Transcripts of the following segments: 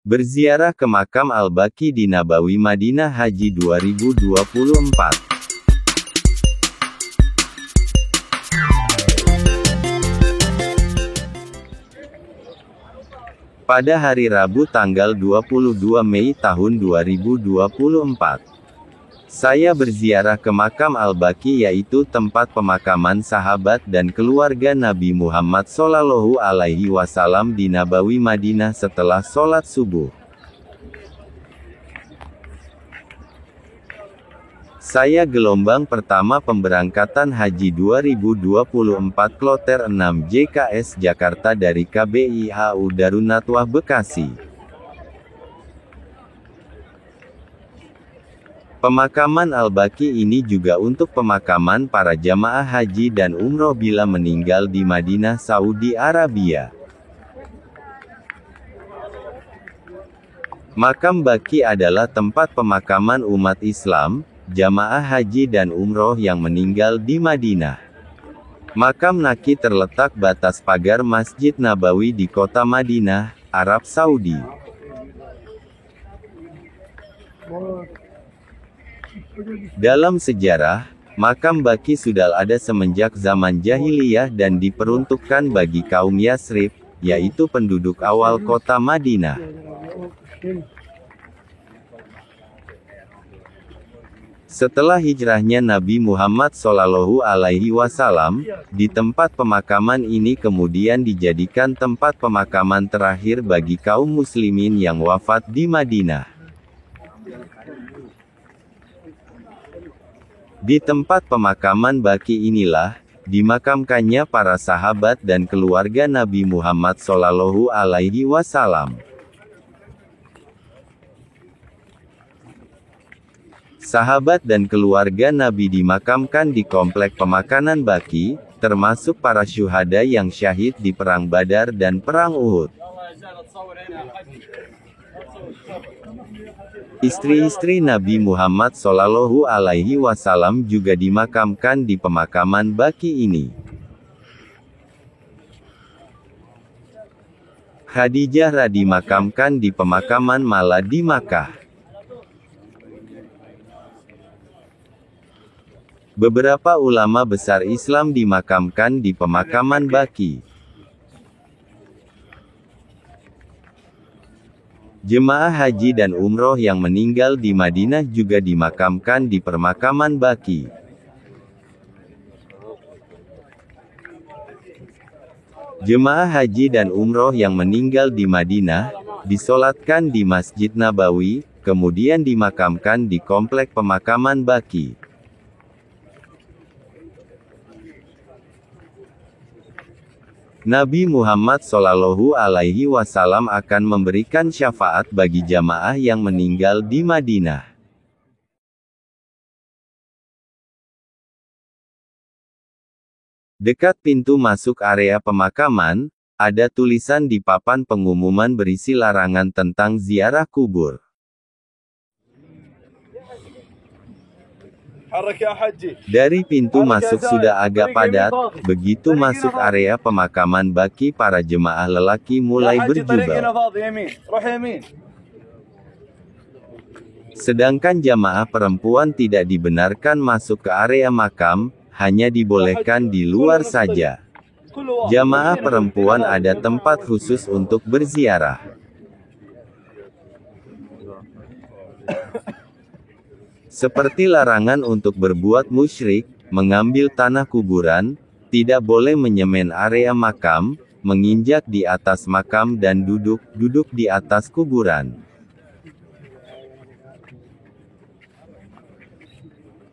Berziarah ke makam Al-Baqi di Nabawi Madinah Haji 2024. Pada hari Rabu tanggal 22 Mei tahun 2024. Saya berziarah ke makam Al-Baqi, yaitu tempat pemakaman sahabat dan keluarga Nabi Muhammad SAW di Nabawi Madinah setelah sholat subuh. Saya gelombang pertama pemberangkatan Haji 2024 Kloter 6 JKS Jakarta dari KBIHU Darun Nadwah Bekasi. Pemakaman Al-Baqi ini juga untuk pemakaman para jamaah haji dan umroh bila meninggal di Madinah, Saudi Arabia. Makam Baqi adalah tempat pemakaman umat Islam, jamaah haji dan umroh yang meninggal di Madinah. Makam Naqi terletak batas pagar Masjid Nabawi di kota Madinah, Arab Saudi. Dalam sejarah, makam Baqi sudah ada semenjak zaman jahiliyah dan diperuntukkan bagi kaum Yasrib, yaitu penduduk awal kota Madinah. Setelah hijrahnya Nabi Muhammad SAW, di tempat pemakaman ini kemudian dijadikan tempat pemakaman terakhir bagi kaum muslimin yang wafat di Madinah. Di tempat pemakaman Baqi inilah, dimakamkannya para sahabat dan keluarga Nabi Muhammad SAW. Sahabat dan keluarga Nabi dimakamkan di komplek pemakaman Baqi, termasuk para syuhada yang syahid di Perang Badar dan Perang Uhud. Istri-istri Nabi Muhammad SAW juga dimakamkan di pemakaman Baqi ini. Khadijah dimakamkan di pemakaman Mala di Makkah. Beberapa ulama besar Islam dimakamkan di pemakaman Baqi. Jemaah haji dan umroh yang meninggal di Madinah juga dimakamkan di pemakaman Baqi. Jemaah haji dan umroh yang meninggal di Madinah, disolatkan di Masjid Nabawi, kemudian dimakamkan di komplek pemakaman Baqi. Nabi Muhammad SAW akan memberikan syafaat bagi jamaah yang meninggal di Madinah. Dekat pintu masuk area pemakaman, ada tulisan di papan pengumuman berisi larangan tentang ziarah kubur. Dari pintu masuk sudah agak padat, begitu masuk area pemakaman Baqi para jemaah lelaki mulai berjubel. Sedangkan jamaah perempuan tidak dibenarkan masuk ke area makam, hanya dibolehkan di luar saja. Jamaah perempuan ada tempat khusus untuk berziarah. Seperti larangan untuk berbuat musyrik, mengambil tanah kuburan, tidak boleh menyemen area makam, menginjak di atas makam dan duduk di atas kuburan.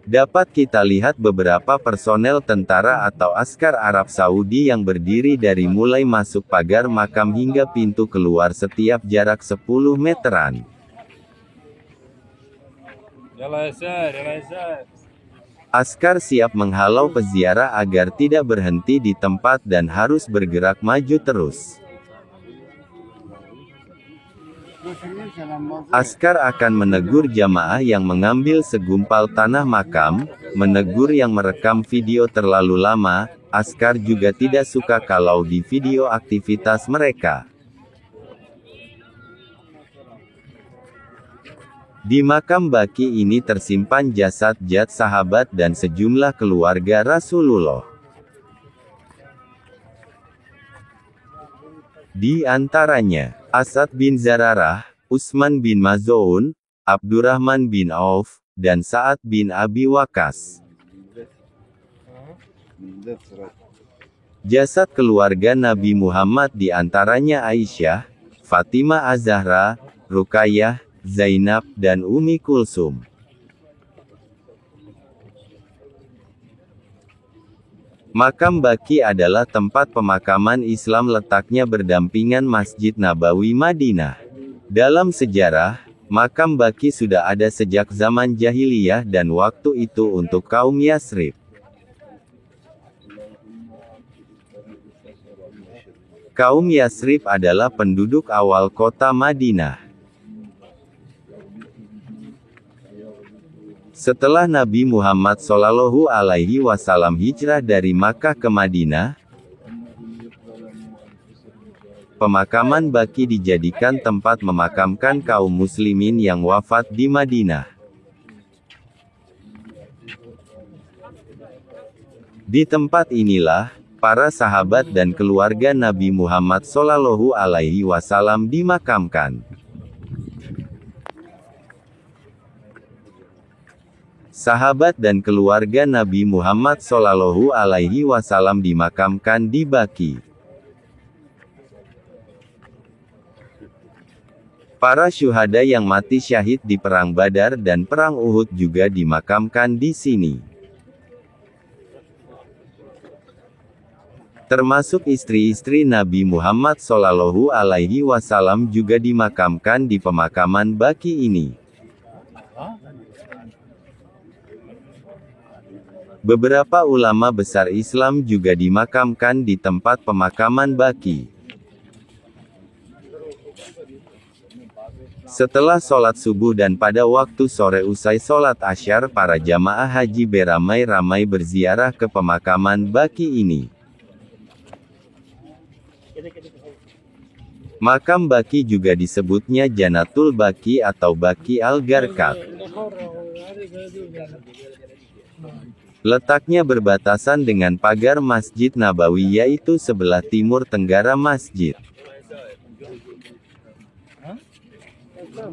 Dapat kita lihat beberapa personel tentara atau askar Arab Saudi yang berdiri dari mulai masuk pagar makam hingga pintu keluar setiap jarak 10 meteran. Askar siap menghalau peziarah agar tidak berhenti di tempat dan harus bergerak maju terus. Askar akan menegur jamaah yang mengambil segumpal tanah makam, menegur yang merekam video terlalu lama. Askar juga tidak suka kalau di video aktivitas mereka. Di makam baki ini tersimpan jasad-jasad sahabat dan sejumlah keluarga Rasulullah. Di antaranya, Asad bin Zararah, Utsman bin Maz'un, Abdurrahman bin Auf, dan Sa'ad bin Abi Waqqas. Jasad keluarga Nabi Muhammad di antaranya Aisyah, Fatimah Az-Zahra, Ruqayyah, Zainab, dan Ummi Kulsum. Makam Baqi adalah tempat pemakaman Islam letaknya berdampingan Masjid Nabawi Madinah. Dalam sejarah, makam Baqi sudah ada sejak zaman jahiliyah dan waktu itu untuk kaum Yasrib. Kaum Yasrib adalah penduduk awal kota Madinah. Setelah Nabi Muhammad SAW hijrah dari Makkah ke Madinah, pemakaman Baqi dijadikan tempat memakamkan kaum muslimin yang wafat di Madinah. Di tempat inilah, para sahabat dan keluarga Nabi Muhammad SAW dimakamkan. Sahabat dan keluarga Nabi Muhammad SAW dimakamkan di Baqi. Para syuhada yang mati syahid di Perang Badar dan Perang Uhud juga dimakamkan di sini. Termasuk istri-istri Nabi Muhammad SAW juga dimakamkan di pemakaman Baqi ini. Beberapa ulama besar Islam juga dimakamkan di tempat pemakaman Baqi. Setelah sholat subuh dan pada waktu sore usai sholat asyar, para jamaah haji beramai-ramai berziarah ke pemakaman Baqi ini. Makam Baqi juga disebutnya Janatul Baqi atau Baqi Al-Gharqad. Letaknya berbatasan dengan pagar Masjid Nabawi, yaitu sebelah timur tenggara masjid.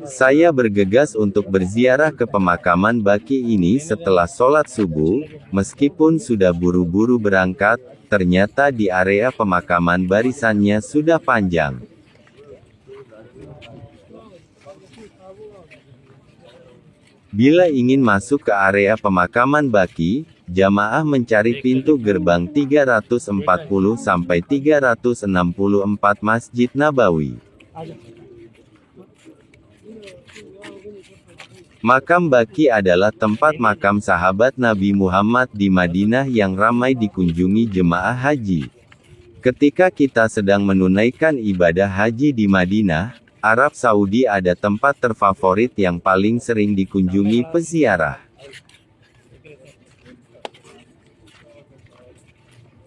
Saya bergegas untuk berziarah ke pemakaman Baqi ini setelah sholat subuh. Meskipun sudah buru-buru berangkat, ternyata di area pemakaman barisannya sudah panjang. Bila ingin masuk ke area pemakaman Baqi, jamaah mencari pintu gerbang 340 sampai 364 Masjid Nabawi. Makam Baqi adalah tempat makam sahabat Nabi Muhammad di Madinah yang ramai dikunjungi jemaah haji. Ketika kita sedang menunaikan ibadah haji di Madinah, Arab Saudi ada tempat terfavorit yang paling sering dikunjungi peziarah.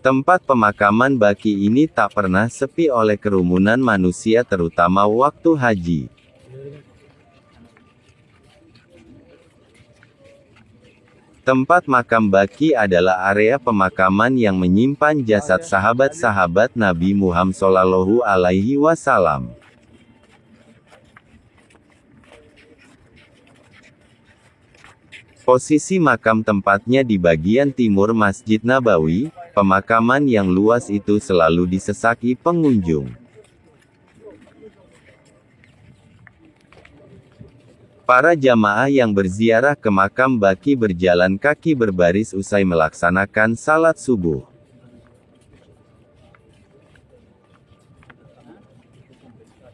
Tempat pemakaman Baqi ini tak pernah sepi oleh kerumunan manusia, terutama waktu haji. Tempat makam Baqi adalah area pemakaman yang menyimpan jasad sahabat-sahabat Nabi Muhammad SAW. Posisi makam tempatnya di bagian timur Masjid Nabawi. Pemakaman yang luas itu selalu disesaki pengunjung. Para jamaah yang berziarah ke makam Baqi berjalan kaki berbaris usai melaksanakan salat subuh.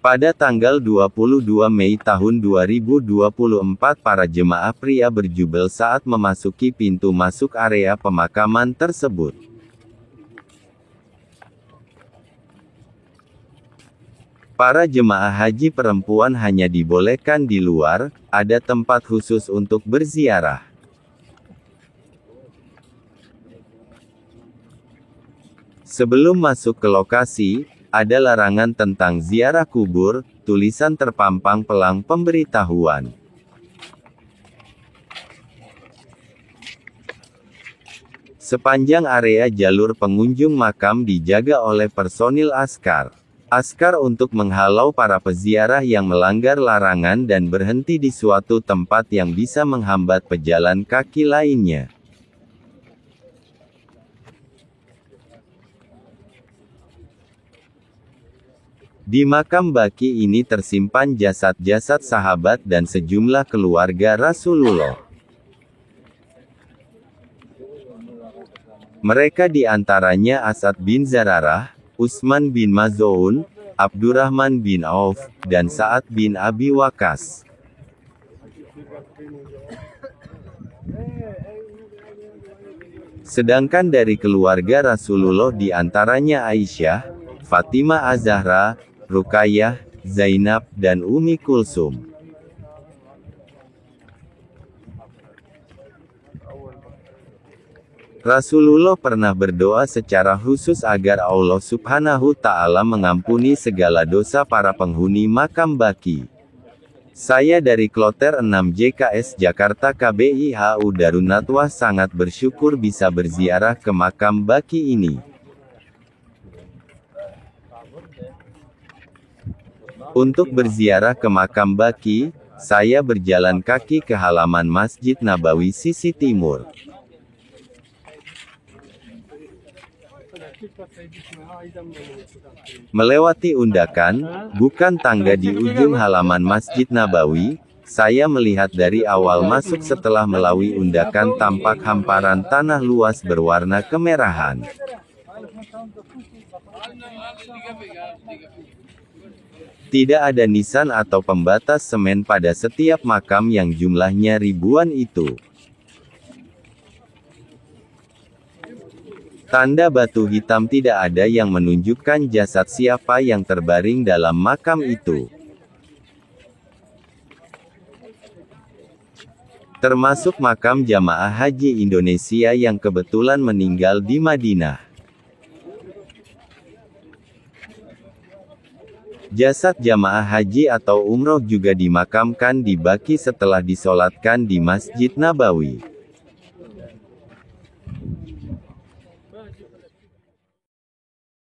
Pada tanggal 22 Mei tahun 2024, para jemaah pria berjubel saat memasuki pintu masuk area pemakaman tersebut. Para jemaah haji perempuan hanya dibolehkan di luar, ada tempat khusus untuk berziarah. Sebelum masuk ke lokasi, ada larangan tentang ziarah kubur, tulisan terpampang pelang pemberitahuan. Sepanjang area jalur pengunjung makam dijaga oleh personil askar. Askar untuk menghalau para peziarah yang melanggar larangan dan berhenti di suatu tempat yang bisa menghambat pejalan kaki lainnya. Di makam Baqi ini tersimpan jasad-jasad sahabat dan sejumlah keluarga Rasulullah. Mereka diantaranya Asad bin Zararah, Utsman bin Maz'un, Abdurrahman bin Auf, dan Sa'ad bin Abi Waqqas. Sedangkan dari keluarga Rasulullah diantaranya Aisyah, Fatimah Az-Zahra, Ruqayyah, Zainab, dan Ummi Kulsum. Rasulullah pernah berdoa secara khusus agar Allah Subhanahu Ta'ala mengampuni segala dosa para penghuni makam Baqi. Saya dari Kloter 6 JKS Jakarta KBIHU Darunatwah sangat bersyukur bisa berziarah ke makam Baqi ini. Untuk berziarah ke makam Baqi, saya berjalan kaki ke halaman Masjid Nabawi sisi timur. Melewati undakan, bukan tangga di ujung halaman Masjid Nabawi, saya melihat dari awal masuk setelah melalui undakan tampak hamparan tanah luas berwarna kemerahan. Tidak ada nisan atau pembatas semen pada setiap makam yang jumlahnya ribuan itu. Tanda batu hitam tidak ada yang menunjukkan jasad siapa yang terbaring dalam makam itu. Termasuk makam jamaah haji Indonesia yang kebetulan meninggal di Madinah. Jasad jamaah haji atau umroh juga dimakamkan di Baqi setelah disolatkan di Masjid Nabawi.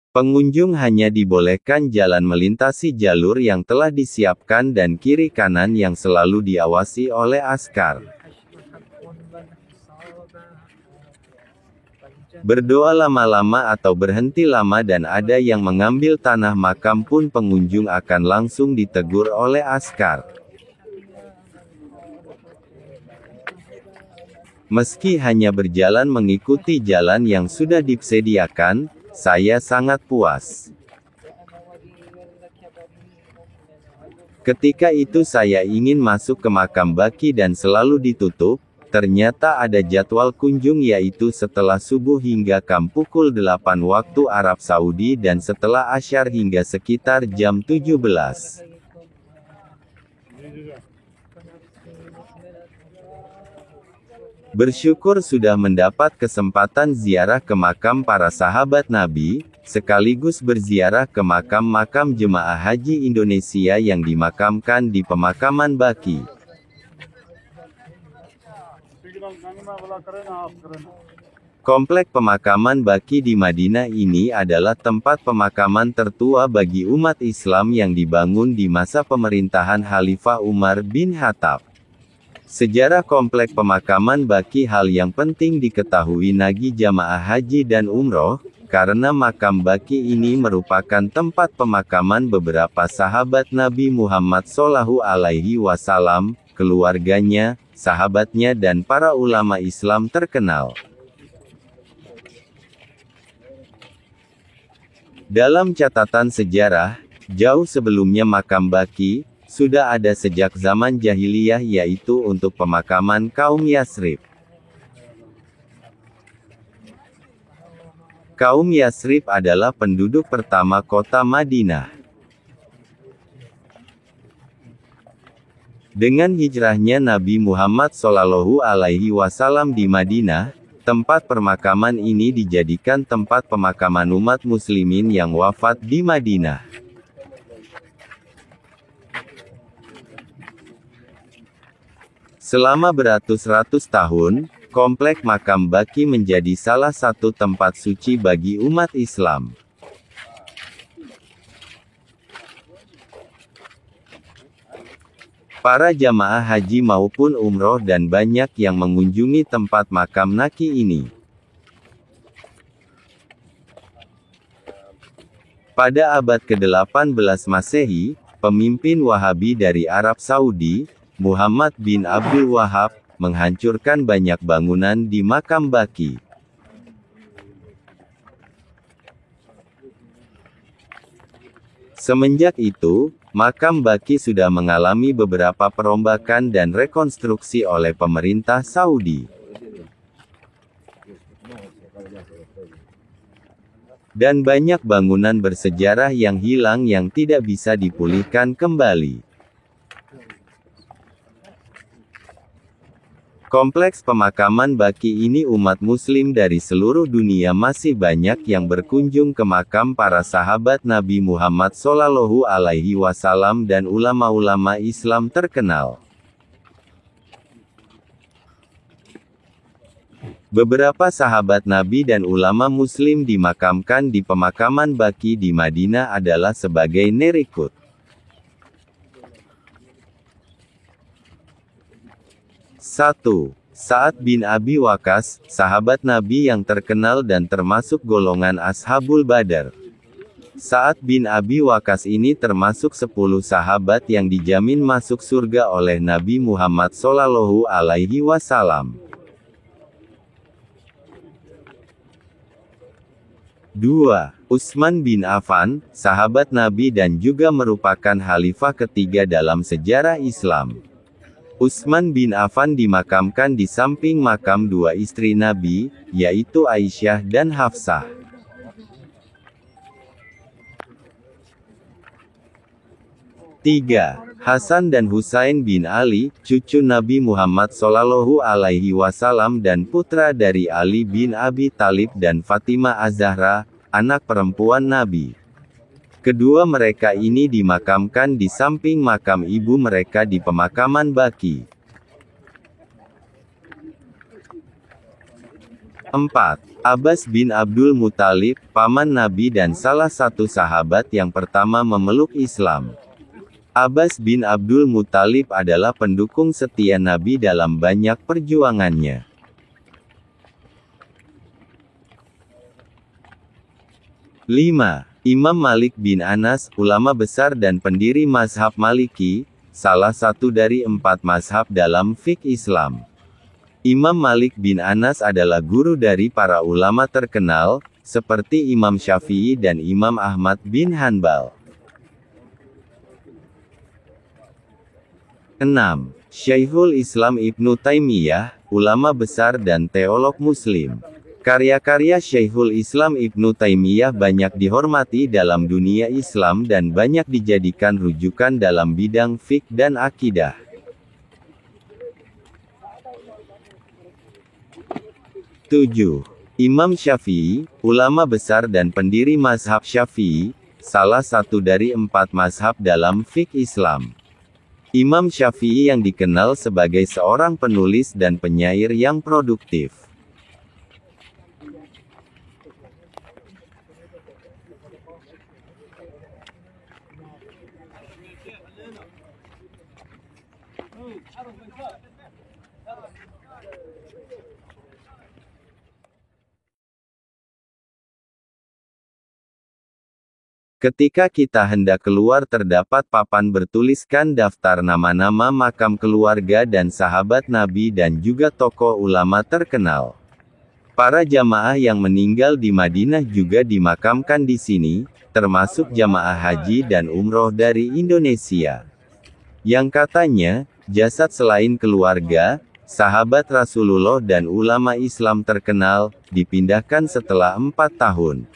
Pengunjung hanya dibolehkan jalan melintasi jalur yang telah disiapkan dan kiri kanan yang selalu diawasi oleh askar. Berdoa lama-lama atau berhenti lama dan ada yang mengambil tanah makam pun pengunjung akan langsung ditegur oleh askar. Meski hanya berjalan mengikuti jalan yang sudah disediakan, saya sangat puas. Ketika itu saya ingin masuk ke makam Baqi dan selalu ditutup. Ternyata ada jadwal kunjung yaitu setelah subuh hingga pukul 8 waktu Arab Saudi dan setelah asyar hingga sekitar jam 17. Bersyukur sudah mendapat kesempatan ziarah ke makam para sahabat Nabi, sekaligus berziarah ke makam-makam jemaah haji Indonesia yang dimakamkan di pemakaman Baqi. Komplek pemakaman Baqi di Madinah ini adalah tempat pemakaman tertua bagi umat Islam yang dibangun di masa pemerintahan Khalifah Umar bin Khattab. Sejarah komplek pemakaman Baqi hal yang penting diketahui bagi jamaah haji dan umroh, karena makam Baqi ini merupakan tempat pemakaman beberapa sahabat Nabi Muhammad SAW, keluarganya, sahabatnya dan para ulama Islam terkenal. Dalam catatan sejarah, jauh sebelumnya makam Baqi sudah ada sejak zaman jahiliyah yaitu untuk pemakaman kaum Yasrib. Kaum Yasrib adalah penduduk pertama kota Madinah. Dengan hijrahnya Nabi Muhammad SAW di Madinah, tempat pemakaman ini dijadikan tempat pemakaman umat muslimin yang wafat di Madinah. Selama beratus-ratus tahun, Komplek Makam Baqi menjadi salah satu tempat suci bagi umat Islam. Para jamaah haji maupun umroh dan banyak yang mengunjungi tempat makam Naki ini. Pada abad ke-18 Masehi, pemimpin Wahabi dari Arab Saudi, Muhammad bin Abdul Wahab, menghancurkan banyak bangunan di makam Baqi. Semenjak itu, makam Baqi sudah mengalami beberapa perombakan dan rekonstruksi oleh pemerintah Saudi. Dan banyak bangunan bersejarah yang hilang yang tidak bisa dipulihkan kembali. Kompleks pemakaman Baqi ini umat muslim dari seluruh dunia masih banyak yang berkunjung ke makam para sahabat Nabi Muhammad SAW dan ulama-ulama Islam terkenal. Beberapa sahabat Nabi dan ulama muslim dimakamkan di pemakaman Baqi di Madinah adalah sebagai nerikut. Satu, Sa'ad bin Abi Waqqas, sahabat Nabi yang terkenal dan termasuk golongan Ashabul Badar. Sa'ad bin Abi Waqqas ini termasuk 10 sahabat yang dijamin masuk surga oleh Nabi Muhammad SAW. 2. Utsman bin Affan, sahabat Nabi dan juga merupakan khalifah ketiga dalam sejarah Islam. Utsman bin Affan dimakamkan di samping makam dua istri Nabi, yaitu Aisyah dan Hafsah. 3. Hasan dan Husain bin Ali, cucu Nabi Muhammad SAW dan putra dari Ali bin Abi Thalib dan Fatimah Az-Zahra, anak perempuan Nabi. Kedua mereka ini dimakamkan di samping makam ibu mereka di pemakaman Baqi. 4. Abbas bin Abdul Muthalib, paman Nabi dan salah satu sahabat yang pertama memeluk Islam. Abbas bin Abdul Muthalib adalah pendukung setia Nabi dalam banyak perjuangannya. 5. Imam Malik bin Anas, ulama besar dan pendiri mazhab Maliki, salah satu dari 4 mazhab dalam fiqh Islam. Imam Malik bin Anas adalah guru dari para ulama terkenal, seperti Imam Syafi'i dan Imam Ahmad bin Hanbal. 6. Syekhul Islam Ibnu Taimiyah, ulama besar dan teolog Muslim. Karya-karya Syekhul Islam Ibnu Taimiyah banyak dihormati dalam dunia Islam dan banyak dijadikan rujukan dalam bidang fiqh dan akidah. 7. Imam Syafi'i, ulama besar dan pendiri mazhab Syafi'i, salah satu dari 4 mazhab dalam fiqh Islam. Imam Syafi'i yang dikenal sebagai seorang penulis dan penyair yang produktif. Ketika kita hendak keluar terdapat papan bertuliskan daftar nama-nama makam keluarga dan sahabat Nabi dan juga tokoh ulama terkenal. Para jamaah yang meninggal di Madinah juga dimakamkan di sini, termasuk jamaah haji dan umroh dari Indonesia. Yang katanya, jasad selain keluarga, sahabat Rasulullah dan ulama Islam terkenal, dipindahkan setelah 4 tahun.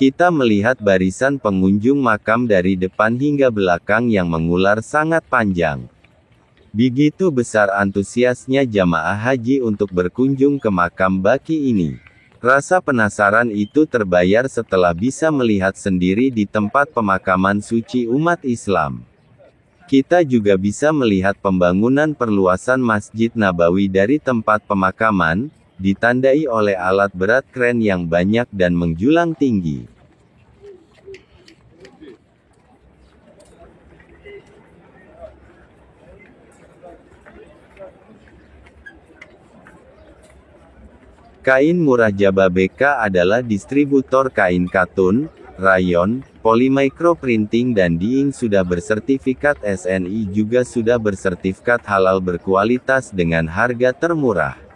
Kita melihat barisan pengunjung makam dari depan hingga belakang yang mengular sangat panjang. Begitu besar antusiasnya jamaah haji untuk berkunjung ke makam Baqi ini. Rasa penasaran itu terbayar setelah bisa melihat sendiri di tempat pemakaman suci umat Islam. Kita juga bisa melihat pembangunan perluasan Masjid Nabawi dari tempat pemakaman, ditandai oleh alat berat kren yang banyak dan menjulang tinggi. Kain Murah Jababeka adalah distributor kain katun, rayon, polimikro printing dan dyeing sudah bersertifikat SNI juga sudah bersertifikat halal berkualitas dengan harga termurah.